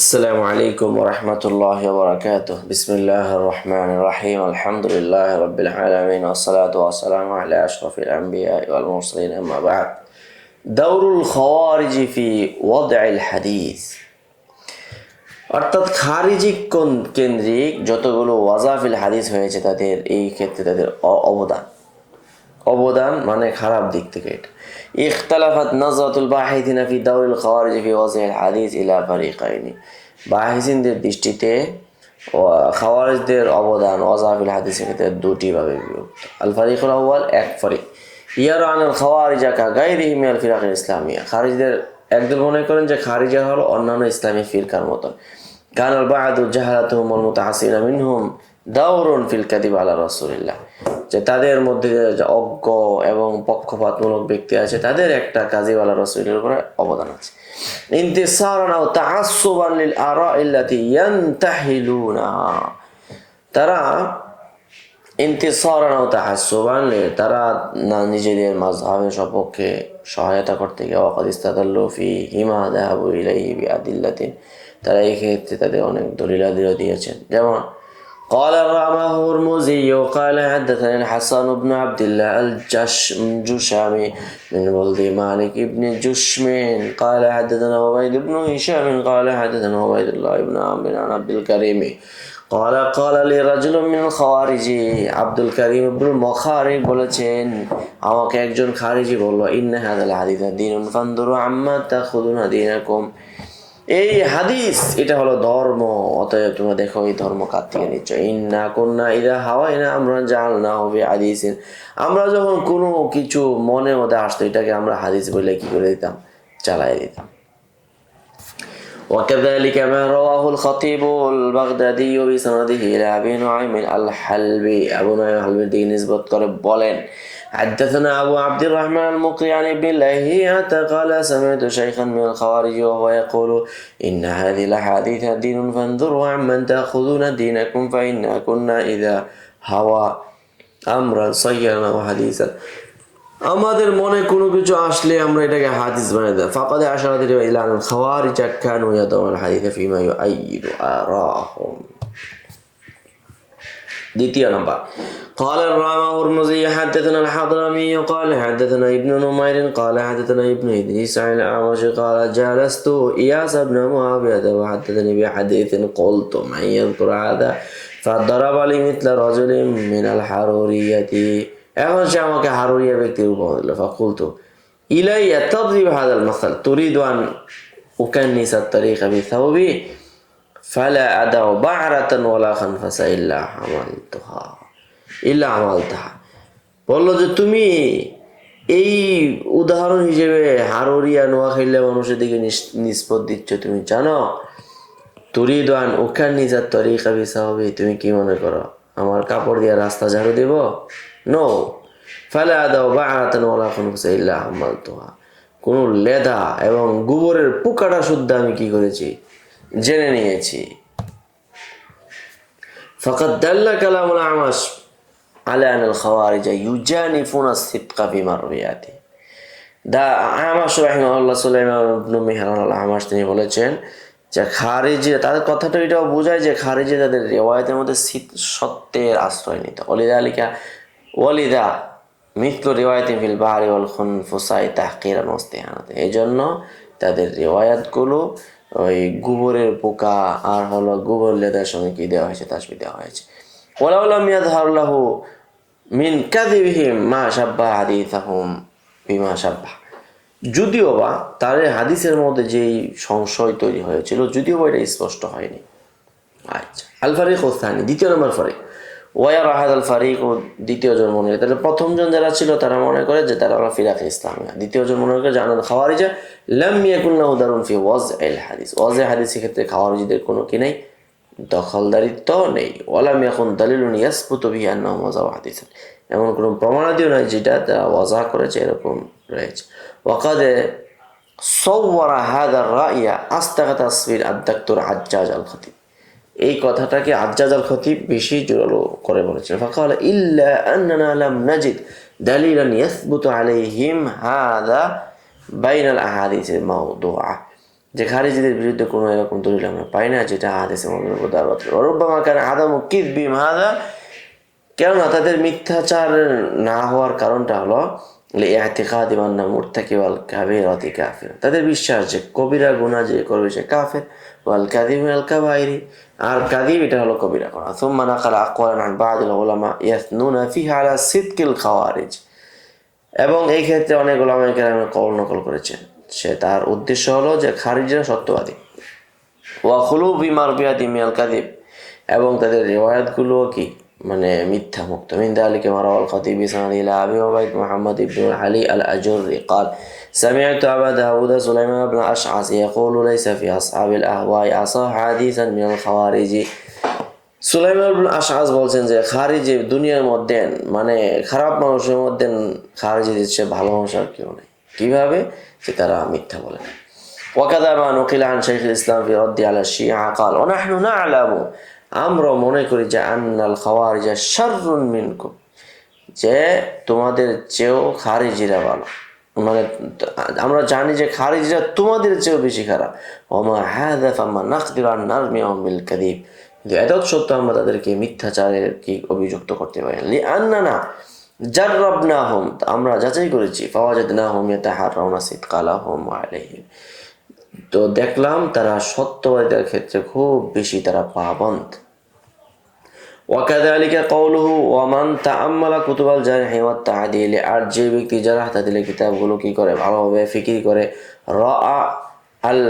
السلام عليكم ورحمة الله وبركاته بسم الله الرحمن الرحيم الحمد لله رب العالمين والصلاة والسلام على أشرف الأنبياء والمرسلين أما بعد دور الخوارج في وضع الحديث অর্থাৎ খারিজি কেন্দ্রিক যতগুলো ওয়াজাফিল হাদিস হয়েছে তাদের এই ক্ষেত্রে তাদের অবদান মানে খারাপ দিক থেকে এটা ইখতালাফাত নাজরাতুল বাহিদিনা ফি দাউরিল খাওয়ারিজ ফি ওয়াজহিল হাদিস ইলা ফারিকাইনি বাহিসিনদের দৃষ্টিতে খাওয়ারিজদের অবদান ওয়াজাফিল হাদিসের ক্ষেত্রে দুটি ভাবে বিভক্ত। আল ফারিকুল আউয়াল, এক ফারিক ইয়ারান আল খাওয়ারিজা কা গায়রিহিম মিনাল ফিরাকিল ইসলামিয়া, খারিজদের একদল মনে করেন যে খারিজা হলো অন্যান্য ইসলামী ফিরকার মতন। কানাল বা'দু জাহালাতুহুম ওয়াল মুতাআসসিনা মিনহুম দাউরুন ফিল কাযিব আলা রাসূলিল্লাহ, যে তাদের মধ্যে যে অজ্ঞ এবং পক্ষপাতমূলক ব্যক্তি আছে তাদের একটা কাযিব আলা রাসূলের উপরে অবদান আছে। ইনতিসারান আও তাআসসুবান লিল আরাইল্লাতি ইয়ানতাহিলুনা, তারা ইনতিসারান আও তাআসসুবান তারা নিজেদের মাযহাবের সপক্ষে সহায়তা করতে গিয়ে ওয়াকাদ ইস্তাদাল্লু ফি হিমা যাহাবু ইলাইহি বিআদিল্লাতিন, তারা এই ক্ষেত্রে তাদের অনেক দলিলাদিও দিয়েছেন। যেমন قال الرمهرمزي قال حدثنا الحسن بن عبد الله الجشمي من ولد مالك بن جشم قال حدثنا عبيد بن هشام قال حدثنا عبيد الله بن عمرو عن عبد الكريم قال لي رجل من الخوارج, আব্দুল করিম ইবনুল মুখারিক বলেছেন আমাকে একজন খারিজি বলল, ইন্না হাযাল হাদিসা দীনুন ফানদুরু আম্মা তাখুযুনা দীনাকুম, এই হাদিস এটা হলো ধর্ম, অতএব তোমরা দেখো এই ধর্ম কার থেকে নিচ্ছ। ইন্না কুন্না ইযা হাওয়াইনা আমরান জাআলনাহু ফি হাদিসিন, আমরা যখন কোনো কিছু মনের মধ্যে আসতো এটাকে আমরা হাদিস বলে কি করে দিতাম, চালাই দিতাম। وكذلك ما رواه الخطيب البغدادي بسنده إلى أبي نعيم الحلبي, আবু নুআইম আল-হালবির দিকে নিসবত করে বলেন حدثنا أبو عبد الرحمن المقري عن ابن لهيعة قال سمعت شيخا من الخوارج وهو يقول إن هذه الأحاديث دين فانظروا عمن تأخذون دينكم فإنا كنا إذا هوى أمرا صيرناه حديثا, আমাদের মনে কোনো কিছু আসলে আমরা এটাকে হাদিস বানিয়ে দেয়। ফাকাদ আশারাত ইলা আল খাওয়ারিজ কানু ইয়াদাউন আল হাদিস ফিমা ইউআইয়িদু আরাহুম। দ্বিতীয় নাম্বার قال الرمهرمزي حدثنا الحضرمي قال حدثنا ابن نمير قال حدثنا ابن إدريس عن الأعمش قال جالست إياس بن معاوية وحدثني بحديث قلت من يذكر هذا فضرب لي مثل رجل من الحرورية, এখন সে আমাকে হারুরিয়া ব্যক্তির উপমা দিল। ফাকুলতু ইলাইয়া তাদরিব হাযাল মাসাল তুরিদু আন উকান্নিসা আত-তারিকা বিসাওবি ফালা আদাউ বা'রাতান ওয়ালা খানফাসা ইল্লা আমালতাহা, বলল যে তুমি এই উদাহরণ হিসেবে হারুরিয়া নোয়াখাইলা মানুষের দিকে নিষ্পত্তি দিচ্ছ, তুমি জানো তুরিদু আন উকান্নিসা আত-তারিকা বিসাওবি, তুমি কি মনে করো আমার কাপড় দিয়ে রাস্তা ঝাড়ু দেব? নো, ফালা আদাউ বা'রাতান ওয়ালা খানফাসা ইল্লা আমালতাহা, কোনো লেদা এবং গোবরের পোকাটা শুদ্ধ আমি কি করেছি, জেনে নিয়েছি। ফাকাদ দাল্লা কালামুল আমাশ আলা আনাল খাওয়ারিজ ইউজানিফুনা সিদকা ফি মারবিয়াতি, দা আমাশ রাহিমাহুল্লাহ সুলাইমান ইবনে মিহরান আল আমাশ তিনি বলেছেন যে খারিজি, তাদের কথাটা এটাও বোঝায় যে খারিজি তাদের রিওয়ায়াতের মধ্যে সত্যের আশ্রয় নিত। ওয়ালিদা মিথলু রিওয়ায়াতিন ফিল বাহরি ওয়াল খুনফুসাই তাহকিরান ওয়া ইস্তিহানাত, এই জন্য তাদের রিওয়ায়াতগুলো ওই গোবরের পোকা আর হলো গোবর লেদার সঙ্গে কি দেওয়া হয়েছে, তাসবিহ দেওয়া হয়েছে। ওয়ালাউ লাম ইয়াযহার লাহু মিন কাযিবিহিম মা শাব্বাহা হাদিসাহুম বিমা শাব্বাহা, যদিও বা তার হাদিসের মধ্যে যেই সংশয় তৈরি হয়েছিল যদিও বা এটা স্পষ্ট হয়নি। আচ্ছা, আল ফারিক ওয়াসানি, দ্বিতীয় নম্বর ফারিক ওয়ারা হাযাল ফারিক, ও দ্বিতীয় জন মনে করে, তাহলে প্রথম জন যারা ছিল তারা মনে করে যে তারা হলো ফিরাক ইসলামিয়া, দ্বিতীয় জন মনে করে যে আনাল খাওয়ারিজা লাম ইয়াকুন লাহু দারুন ফি ওয়াজইল হাদিস, ওয়াজে হাদিসের ক্ষেত্রে খাওয়ারিজদের কোনো কি নেই, দখলদারিত্ব নেই। ওয়ালাম ইয়াকুন দালিলুন ইয়াসবুতু বিহি আন্নাহুম ওয়াজাউ হাদিসান, এমন কোনো প্রমাণাদিও নাই যেটা তারা ওয়াজা করেছে এরকম রয়েছে। ওয়াকাদ সাওয়ারা হাযা রা'য়া আস্তাগা তাসবির আদ-দাক্তর আজ্জাজ আল খতিব, এই কথাটাকে আজ্জাজ আল খতিব বেশি জোরালো করে বলেছেন। ফাকাল ইল্লা আন্নানা লাম নাজিদ দালিলান ইয়াসবুতু আলাইহিম হাযা বাইনাল আহাদিসিল মাওদুআ, যে খারিজিদের বিরুদ্ধে কোনো এরকম দলিল আমরা পাই না যেটা হাদিসের মধ্যে উদাহরণ রব্বামা কানা আদামু কিযবিম হাদা, কেননা তাদের মিথ্যাচার না হওয়ার কারণটা হলো লিইতিকাদি আন্না মুরতাকিবাল কাবীরাতি কাফির, তাদের বিশ্বাস যে কবিরা গুনাহ যে করবে সে কাফের, ওয়াল কাযিব আল কাবাইরি, আর কাযিব এটা হলো কবিরা গুনাহ। সুম্মা নাকালা আকওয়ালান আন বা'দিল উলামা ইয়াসনুনা ফিহা আলা সিদকিল খাওয়ারিজ, এবং এই ক্ষেত্রে অনেক উলামায়ে কেরাম কওল নকল করেছেন, সে তার উদ্দেশ্য হলো যে খারিজিরা সত্যবাদী, ওয়া খুলু বিমারবিয়াতি মিনাল কাযিব, এবং তাদের রিওয়ায়াতগুলো কি মানে মিথ্যা মুক্ত। মিন যালিকা মা রাওয়াল খাতিব বিসানাদি ইলা আবি উবাইদ মুহাম্মদ ইবনে আলী আল আজুরি قال سمعت أبا داود سليمان بن أشعث يقول ليس في أصحاب الأهواء أصح حديثا من الخوارج। সুলাইমান ইবনে আশআস বলছেন যে খারিজি দুনিয়ার মধ্যে মানে খারাপ মানুষের মধ্যে খারিজিদের চেয়ে ভালো মানুষ আর কেউ নেই। কিভাবে? যে তারা মিথ্যা বলে না। ওয়াকাদা মা নুকিলা আন শাইখুল ইসলাম ফি রাদ্দি আলা শিয়া قال ونحن نعلم, আমরা মনে করি যে আন্নাল খাওয়ারিজা শাররুন মিনকুম, যে তোমাদের চেয়েও খারিজিরা ভালো, মানে আমরা জানি যে খারিজিরা তোমাদের চেয়েও বেশি খারাপ। ওমা হাযা ফামা নাকদিরু আন নারমিয়াহুম বিল কাযিব, কিন্তু এতদ সত্ত্বেও আমরা তাদেরকে মিথ্যাচারের কি অভিযুক্ত করতে পারি না। লিআন্নানা জাররাবনাহুম, আমরা যাচাই করেছি, ফাওয়াজাদনাহুম ইয়াতাহাররাউনা সিদকালাহুম আলাইহিম, তো দেখলাম তারা সত্যবাদীদের ক্ষেত্রে খুব বেশি তারা পাবন্দ। ওয়াকাযালিকা কওলুহু ওয়ামান তাআম্মালা কুতুবাল জারহি ওয়াত তা'দীল, আর যে ব্যক্তি জারহ তা'দীলের কিতাবগুলো কি করে ভালোভাবে ফিকির করে, রাআ আল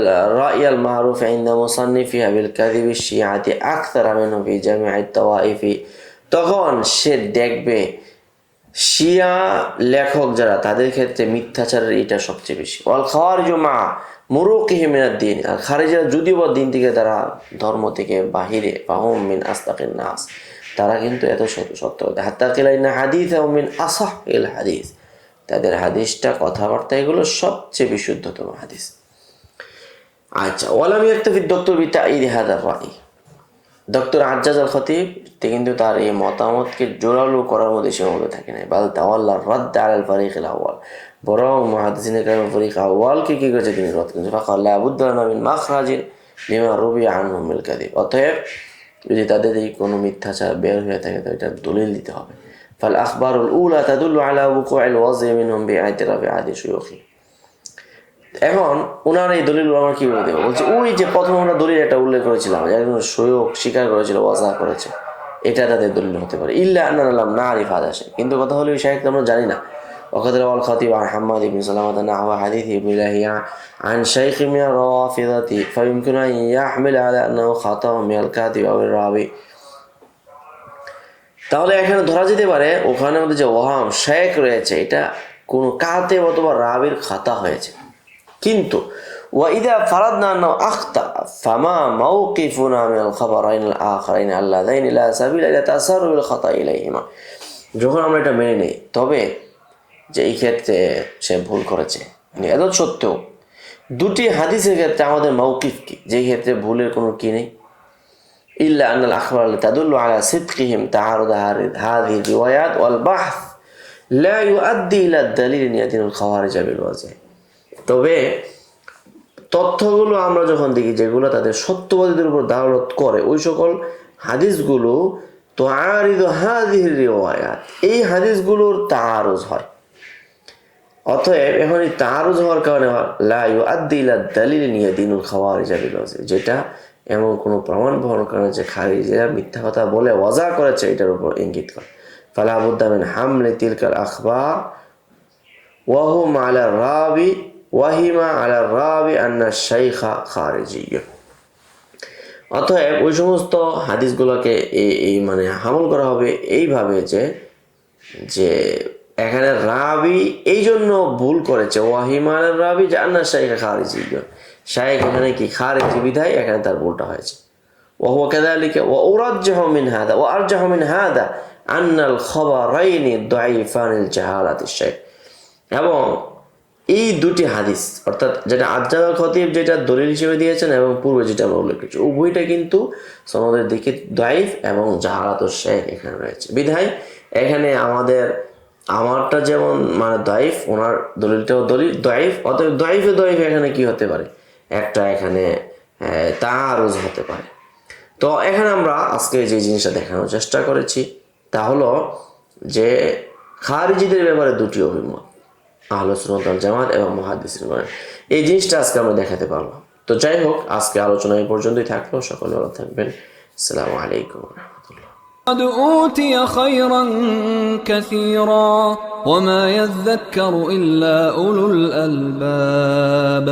রা'য়াল মারুফ ইনদা মুসান্নিফিহা বিল কাযিবি শিয়াতি আকসারা মিনহু ফি জামিআত তাওয়াইফি, তখন সে দেখবে শিয়া লেখক যারা তাদের ক্ষেত্রে মিথ্যাচারের এটা সবচেয়ে বেশি। ওয়াল খাওয়ারিজু মা মুরুকিহিম মিনাদ দ্বীন, আর খারিজিরা যদিও বা দিন থেকে তারা ধর্ম থেকে বাহিরে, ফাহুম মিন আসদাকিন নাস, তারা কিন্তু এত সত্য হাত্তা কিলা ইন্না হাদিসাহুম মিন আসাহিল হাদিস, তাদের হাদিসটা কথাবার্তা এগুলো সবচেয়ে বিশুদ্ধতম হাদিস। আচ্ছা, ওয়ালাম ইয়াকতাফি ডক্টর বিতাঈদ হাযা রাই, ডক্টর আজ্জাজ আল খতিব কিন্তু তার এই মতামতকে জোরালো করার মধ্যে সীমাবদ্ধ থাকে না, বাল তাওয়াল্লা রাদ্দ আলাল ফারিকিল আউয়াল, বরং মুহাদ্দিসিনে কেরাম ফারিক আউয়ালকে কি করেছে তিনি রদ করেছেন। ফাকাল লা বুদ্দা লানা মিন মাখরাজিন লিমা রুবিয়া আনহুম বিল কাযিব, অতএব যদি তাদের এই কোনো মিথ্যাচার বের হয়ে থাকে তো এটা দলিল দিতে হবে। ফাল আখবারুল উলা তাদুল্লু আলা ওয়ুকুইল ওয়াযই মিনহুম বিআতিরাফি আদি শুয়ুখি, এখন ওনার এই দলিল আমরা কিভাবে দেবো? বলছে ওই যে প্রথম আমরা দলিল একটা উল্লেখ করেছিলাম যে একজন সৈয়ক স্বীকার করেছিল, ওয়াজা করেছে, এটা তাদের দলিল হতে পারে। ইল্লা আন্নালাম না আরিফ হাদাসে, কিন্তু কথা হলো এই শাইখ আমরা জানি না। ওয়াকাদ রাওয়াল খাতিব আন হাম্মাদ ইবনে সালামাতা নাহওয়া হাদিস ইবনে লাহিয়া আন শাইখ মিন রাওয়াফিদাতি ফায়ুমকিনু আন ইয়াহমিল আলা আন্নাহু খাতাউ মিনাল কাতিব আও রাবি, তাহলে এখানে ধরা যেতে পারে ওখানে মধ্যে যে ওয়াহাম শাইখ রয়েছে এটা কোনো কাতেব অথবা রাবির খাতা হয়েছে, কিন্তু ওয়াইদা ফারাদনা আন্নাহু আখতা ফামা মাওকিফুনা মিনাল খাবারাইন আল আখারাইন আল্লাযাইনি লা সাবিলা ইলা তাসাররুল খাতা ইলাইহিমা, যখন আমরা এটা মেনে নেই তবে যে এই ক্ষেত্রে সে ভুল করেছে, এত সত্ত্বেও দুটি হাদিসের ক্ষেত্রে আমাদের মাওকিফ কি, যে ক্ষেত্রে ভুলের কোনো কি নেই। ইল্লা আন্নাল আখবার তাদুল্লু আলা সিদকিহিম তাআরুদ হাযিহি রিওয়ায়াত ওয়াল বাহথ লা ইউআদ্দি ইলা দালিল ইয়াদিনুল খাওয়ারিজ বিল ওয়াজহ, তবে তথ্যগুলো আমরা যখন দেখি যেগুলো তাদের সত্যবাদীদের উপর দালালত করে ওই সকল হাদিসগুলো তুআরিদু হাযিহি রিওয়ায়াত, এই হাদিসগুলোর তাআরুজ হয়, অতএব এখন এই তাআরুজ হওয়ার কারণে লা ইউআদ্দি ইলা দালিল ইয়াদিনুল খাওয়ারিজ বিল ওয়াজহ, যেটা এমন কোনো প্রমাণ বহন করে যে খারিজিরা মিথ্যা কথা বলে ওয়াজা করেছে এটার উপর ইঙ্গিত করে। ফালা বুদ্দা মিন হামলি তিলকাল আখবার ওয়াহুম আলা রাবি ওয়াহিমা আলা রাবি আন্না শাইখা খারিজিয়্য, অতএব ওই সমস্ত হাদিসগুলোকে এই মানে হামল করা হবে এইভাবে যে এখানে রাবি এই জন্য ভুল করেছে, ওয়াহিমা আলা রাবি যে আন্না শাইখা খারিজিয়্য, শাইখ এখানে কি খারিজি বিধায় এখানে তার ভুলটা হয়েছে। ওয়াহুয়া কাযালিকা ওয়া উরাজ্জিহু মিন হাদা ওয়া আরজাহু মিন হাদা আন্নাল খাবারাইনি দাঈফানিল জাহালাতিশ শাইখ, এবং এই দুটি হাদিস অর্থাৎ যেটা আজ্জাজ আল খতিব যেটা দলিল হিসেবে দিয়েছেন এবং পূর্বে যেটা আমরা উল্লেখ করেছি উভয়টা কিন্তু সনদের দিকে দাঈফ এবং জাহালাতুশ শাইখ এখানে রয়েছে বিধায় এখানে আমারটা যেমন মানে দাঈফ, ওনার দলিলটাও দলিল দাঈফ, অতএব দাঈফে দাঈফ এখানে কি হতে পারে, একটা এখানে তাআরুজ হতে পারে। তো এখানে আমরা আজকে যে জিনিসটা দেখানোর চেষ্টা করেছি তা হলো যে খারিজিদের ব্যাপারে দুটি অভিমত, আহলুস সুন্নাত ওয়াল জামাত এবং মুহাদ্দিসিনগণ, এই জিনিসটা আজকে আমরা দেখাতে পারলাম। তো যাই হোক, আজকে আলোচনা এই পর্যন্তই থাকলো। সকলে ভালো থাকবেন। আসসালামু আলাইকুম ওয়া রাহমাতুল্লাহ। قد أوتي خيرا كثيرا وما يذكر إلا أولو الألباب